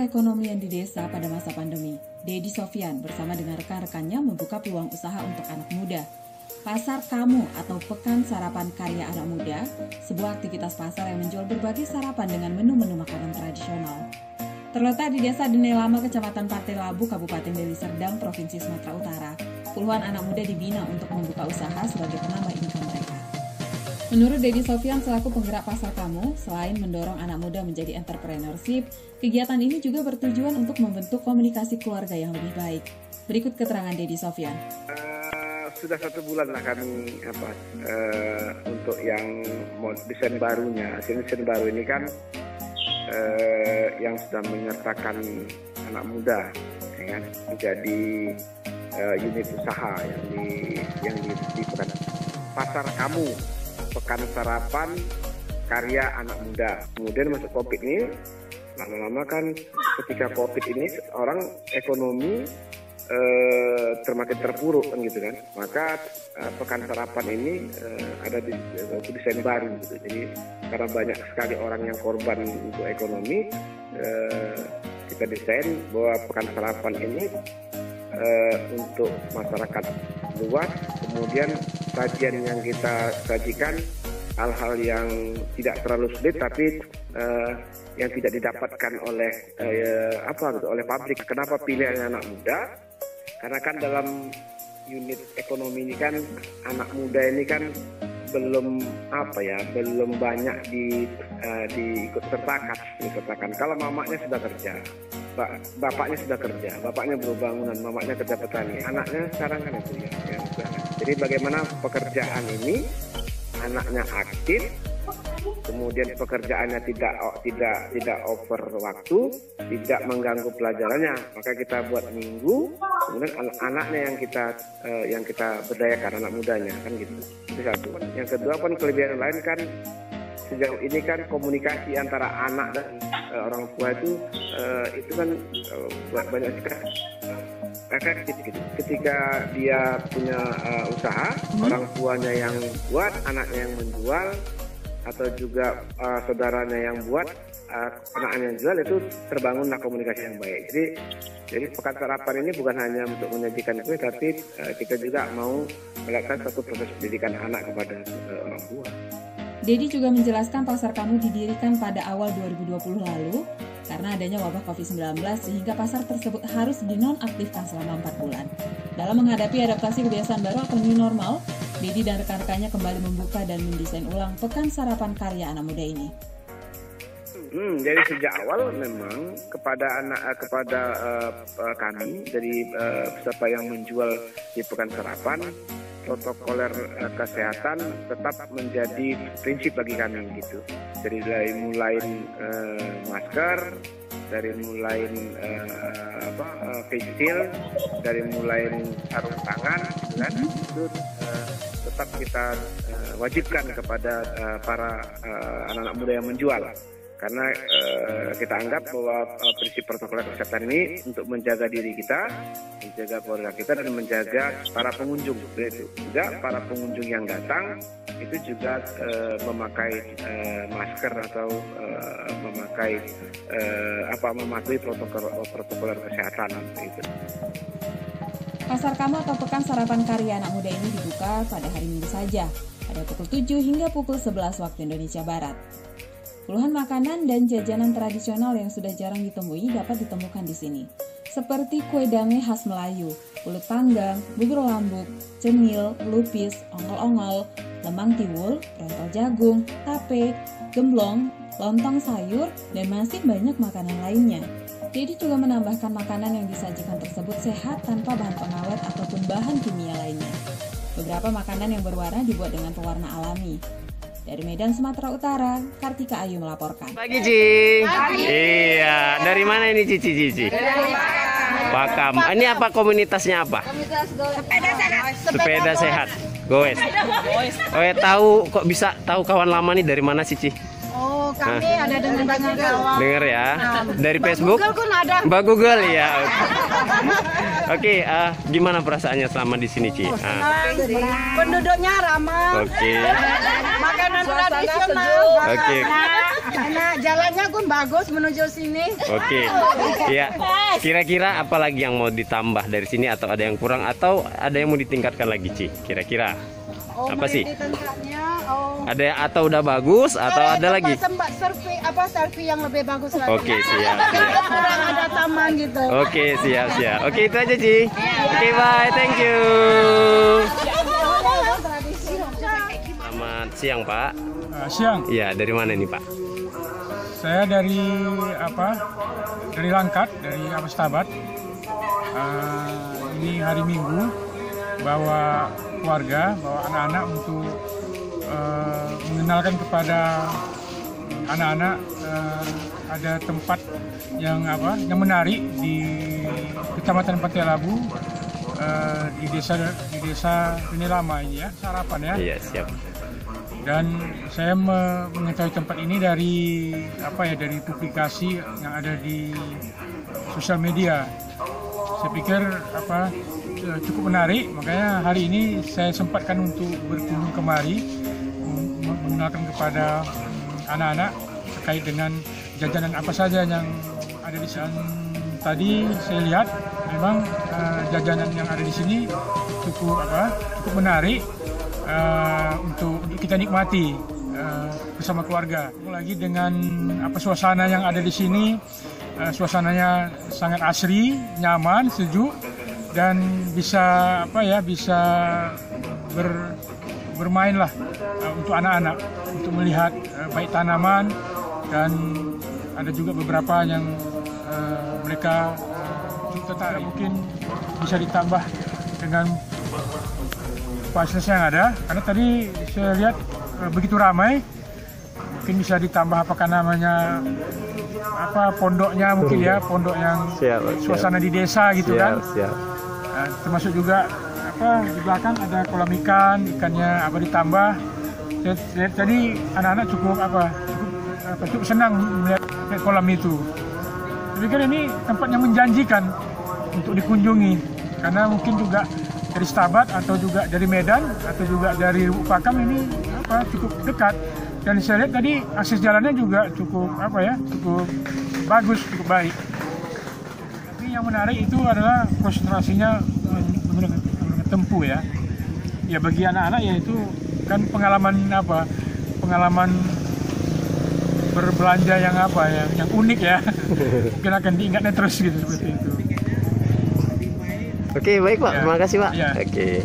perekonomian di desa pada masa pandemi, Dedi Sofyan bersama dengan rekan-rekannya membuka peluang usaha untuk anak muda. Pasar Kamu atau Pekan Sarapan Karya Anak Muda, sebuah aktivitas pasar yang menjual berbagai sarapan dengan menu-menu makanan tradisional. Terletak di Desa Denai Lama, Kecamatan Partai Labu, Kabupaten Deli Serdang, Provinsi Sumatera Utara, puluhan anak muda dibina untuk membuka usaha sebagai penambah income mereka. Menurut Dedi Sofyan selaku penggerak Pasar Kamu, selain mendorong anak muda menjadi entrepreneurship, kegiatan ini juga bertujuan untuk membentuk komunikasi keluarga yang lebih baik. Berikut keterangan Dedi Sofyan. Sudah 1 bulan lah kami untuk yang desain barunya. Desain baru ini kan yang sudah menyertakan anak muda ya kan, menjadi unit usaha yang di Pasar Kamu, Pekan Sarapan Karya Anak Muda. Kemudian masuk COVID ini, lama-lama kan ketika COVID ini orang ekonomi termakin terpuruk kan gitu kan. Maka Pekan Sarapan ini ada di desain baru gitu. Jadi karena banyak sekali orang yang korban untuk ekonomi, kita desain bahwa Pekan Sarapan ini untuk masyarakat luas. Kemudian sajian yang kita sajikan hal-hal yang tidak terlalu sulit tapi yang tidak didapatkan oleh oleh pabrik. Kenapa pilihan anak muda? Karena kan dalam unit ekonomi ini kan anak muda ini kan belum banyak diikut sertakan. Kalau mamanya sudah kerja, bapaknya sudah kerja, bapaknya berbangunan, mamanya kerja petani, anaknya sekarang kan itu ya. Jadi bagaimana pekerjaan ini anaknya aktif, kemudian pekerjaannya tidak over waktu, tidak mengganggu pelajarannya, maka kita buat minggu, kemudian anak-anaknya yang kita berdayakan, anak mudanya kan gitu. Itu satu. Yang kedua kan kelebihan lain kan sejauh ini kan komunikasi antara anak dan orang tua itu kan banyak sekali efektif gitu. Ketika dia punya usaha, orang tuanya yang buat, anaknya yang menjual, atau juga saudaranya yang buat, anaknya yang jual, itu terbangunlah komunikasi yang baik. Jadi Pekan Sarapan ini bukan hanya untuk menyajikan kue, tapi kita juga mau melakukan satu proses pendidikan anak kepada orang tua. Dedi juga menjelaskan Pasar Kamu didirikan pada awal 2020 lalu karena adanya wabah COVID-19 sehingga pasar tersebut harus dinonaktifkan selama 4 bulan. Dalam menghadapi adaptasi kebiasaan baru atau new normal, Dedi dan rekan-rekannya kembali membuka dan mendesain ulang Pekan Sarapan Karya Anak Muda ini. Jadi sejak awal memang kepada kami dari peserta yang menjual di Pekan Sarapan, protokoler kesehatan tetap menjadi prinsip bagi kami gitu. Jadi dari mulai masker, dari mulai face shield, dari mulai sarung tangan, kan, itu tetap kita wajibkan kepada para anak-anak muda yang menjual. Karena kita anggap bahwa prinsip protokol kesehatan ini untuk menjaga diri kita, menjaga keluarga kita, dan menjaga para pengunjung. Itu juga para pengunjung yang datang itu juga memakai masker atau mematuhi protokol kesehatan. Itu. Pasar Kamu atau Pekan Sarapan Karya Anak Muda ini dibuka pada hari Minggu saja, pada pukul 7 hingga pukul 11 waktu Indonesia Barat. Puluhan makanan dan jajanan tradisional yang sudah jarang ditemui dapat ditemukan di sini, seperti kue dange khas Melayu, pulut panggang, bubur lambuk, cemil, lupis, ongol-ongol, lemang tiwul, pentol jagung, tape, gemblong, lontong sayur, dan masih banyak makanan lainnya. Dedi juga menambahkan makanan yang disajikan tersebut sehat tanpa bahan pengawet ataupun bahan kimia lainnya. Beberapa makanan yang berwarna dibuat dengan pewarna alami. Dari Medan, Sumatera Utara, Kartika Ayu melaporkan. Pagi, Ci. Iya, dari mana ini Cici? Pakam. Ini apa komunitasnya apa? Komunitas sepeda sehat. Sepeda sehat. Goes. Oh, tahu kok bisa tahu kawan lama nih dari mana sih, Ci? Oh, kami ada dengan kawan. Dengar ya. Dari Facebook? Google pun ada. Mbak Google ya. Oke, gimana perasaannya selama di sini, Ci? Penduduknya ramah. Oke. Makanan tradisional. Oke. Nah, jalannya pun bagus menuju sini. Oke. Ya. Kira-kira apa lagi yang mau ditambah dari sini atau ada yang kurang atau ada yang mau ditingkatkan lagi, Ci? Kira-kira apa sih? Ada atau udah bagus atau ada lagi? Sempat selfie yang lebih bagus lagi. Oke, siap. Kurang ada taman gitu. Oke, siap. Oke, itu aja, Ci. Oke, bye. Thank you. Selamat siang, Pak. Siang. Iya, dari mana nih, Pak? Saya dari Dari Langkat, dari Abestabat. Ini hari Minggu, bawa keluarga, bawa anak-anak untuk mengenalkan kepada anak-anak ada tempat yang menarik di Kecamatan Pantai Labu, di desa ini lama ini ya, sarapan ya. Iya, siap. Dan saya mengetahui tempat ini dari dari publikasi yang ada di sosial media. Saya pikir cukup menarik, makanya hari ini saya sempatkan untuk berkunjung kemari mengenalkan kepada anak-anak terkait dengan jajanan apa saja yang ada di sana. Tadi saya lihat memang jajanan yang ada di sini cukup menarik untuk kita nikmati bersama keluarga. Lagi dengan suasana yang ada di sini, suasananya sangat asri, nyaman, sejuk, dan bisa bermainlah untuk anak-anak, untuk melihat baik tanaman, dan ada juga beberapa yang mereka tertarik. Mungkin bisa ditambah dengan fasilitas yang ada, karena tadi saya lihat begitu ramai. Mungkin bisa ditambah pondoknya mungkin ya, pondok yang suasana di desa gitu kan. Termasuk juga di belakang ada kolam ikannya ditambah. Jadi anak-anak cukup senang melihat kolam itu. Saya pikir ini tempat yang menjanjikan untuk dikunjungi, karena mungkin juga dari Stabat atau juga dari Medan atau juga dari Lubuk Pakam ini cukup dekat. Dan saya lihat tadi akses jalannya juga cukup bagus, cukup baik. Tapi yang menarik itu adalah konsentrasinya menggunakan tempuh ya. Ya bagi anak-anak ya itu kan pengalaman berbelanja yang unik ya. Mungkin akan diingatnya terus gitu seperti itu. Oke, baik Pak. Ya. Terima kasih Pak. Ya. Oke.